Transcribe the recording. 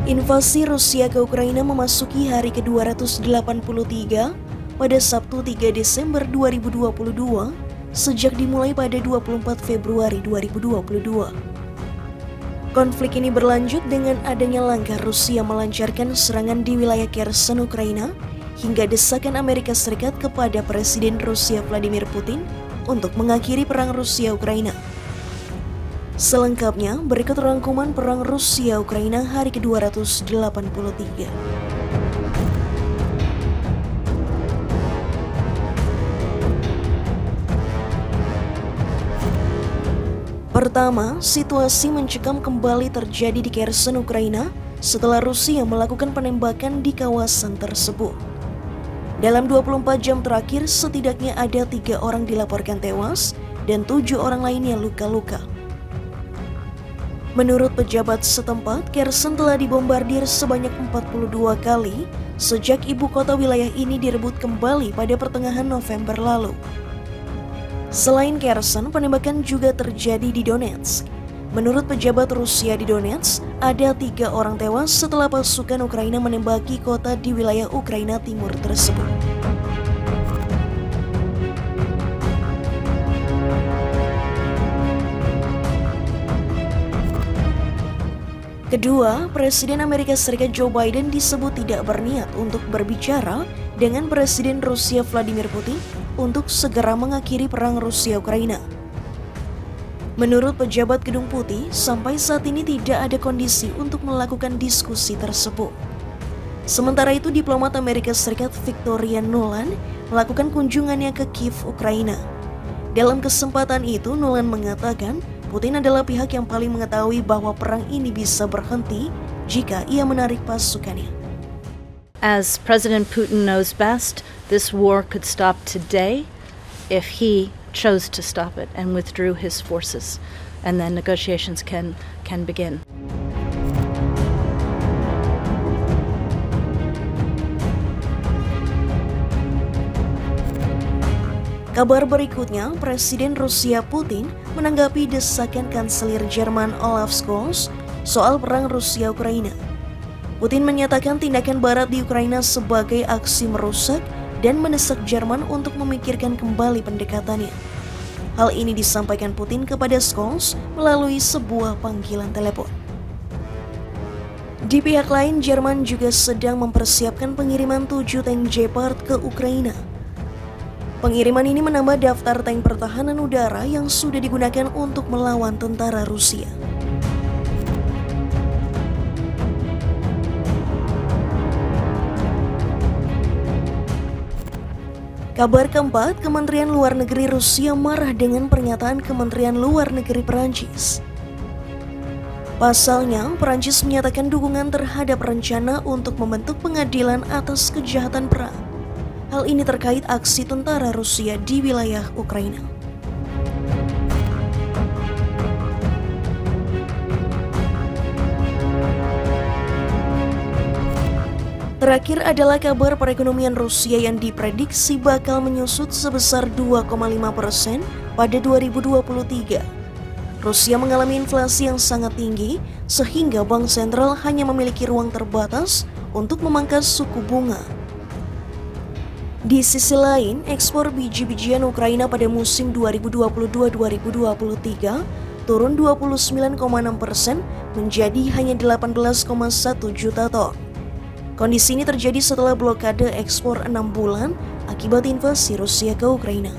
Invasi Rusia ke Ukraina memasuki hari ke-283 pada Sabtu 3 Desember 2022 sejak dimulai pada 24 Februari 2022. Konflik ini berlanjut dengan adanya langkah Rusia melancarkan serangan di wilayah Kherson, Ukraina, hingga desakan Amerika Serikat kepada Presiden Rusia Vladimir Putin untuk mengakhiri perang Rusia-Ukraina. Selengkapnya, berikut rangkuman perang Rusia-Ukraina hari ke-283. Pertama, situasi mencekam kembali terjadi di Kherson, Ukraina setelah Rusia melakukan penembakan di kawasan tersebut. Dalam 24 jam terakhir, setidaknya ada 3 orang dilaporkan tewas dan 7 orang lainnya luka-luka. Menurut pejabat setempat, Kherson telah dibombardir sebanyak 42 kali sejak ibu kota wilayah ini direbut kembali pada pertengahan November lalu. Selain Kherson, penembakan juga terjadi di Donetsk. Menurut pejabat Rusia di Donetsk, ada 3 orang tewas setelah pasukan Ukraina menembaki kota di wilayah Ukraina Timur tersebut. Kedua, Presiden Amerika Serikat Joe Biden disebut tidak berniat untuk berbicara dengan Presiden Rusia Vladimir Putin untuk segera mengakhiri perang Rusia-Ukraina. Menurut pejabat Gedung Putih, sampai saat ini tidak ada kondisi untuk melakukan diskusi tersebut. Sementara itu, diplomat Amerika Serikat Victoria Nuland melakukan kunjungannya ke Kiev, Ukraina. Dalam kesempatan itu, Nuland mengatakan Putin adalah pihak yang paling mengetahui bahwa perang ini bisa berhenti jika ia menarik pasukannya. As President Putin knows best, this war could stop today if he chose to stop it and withdrew his forces, and then negotiations can begin. Kabar berikutnya, Presiden Rusia Putin menanggapi desakan Kanselir Jerman Olaf Scholz soal perang Rusia-Ukraina. Putin menyatakan tindakan Barat di Ukraina sebagai aksi merusak dan mendesak Jerman untuk memikirkan kembali pendekatannya. Hal ini disampaikan Putin kepada Scholz melalui sebuah panggilan telepon. Di pihak lain, Jerman juga sedang mempersiapkan pengiriman 7 tank Gepard ke Ukraina. Pengiriman ini menambah daftar tank pertahanan udara yang sudah digunakan untuk melawan tentara Rusia. Kabar keempat, Kementerian Luar Negeri Rusia marah dengan pernyataan Kementerian Luar Negeri Perancis. Pasalnya, Perancis menyatakan dukungan terhadap rencana untuk membentuk pengadilan atas kejahatan perang. Hal ini terkait aksi tentara Rusia di wilayah Ukraina. Terakhir adalah kabar perekonomian Rusia yang diprediksi bakal menyusut sebesar 2,5% pada 2023. Rusia mengalami inflasi yang sangat tinggi sehingga Bank Sentral hanya memiliki ruang terbatas untuk memangkas suku bunga. Di sisi lain, ekspor biji-bijian Ukraina pada musim 2022-2023 turun 29,6% menjadi hanya 18,1 juta ton. Kondisi ini terjadi setelah blokade ekspor 6 bulan akibat invasi Rusia ke Ukraina.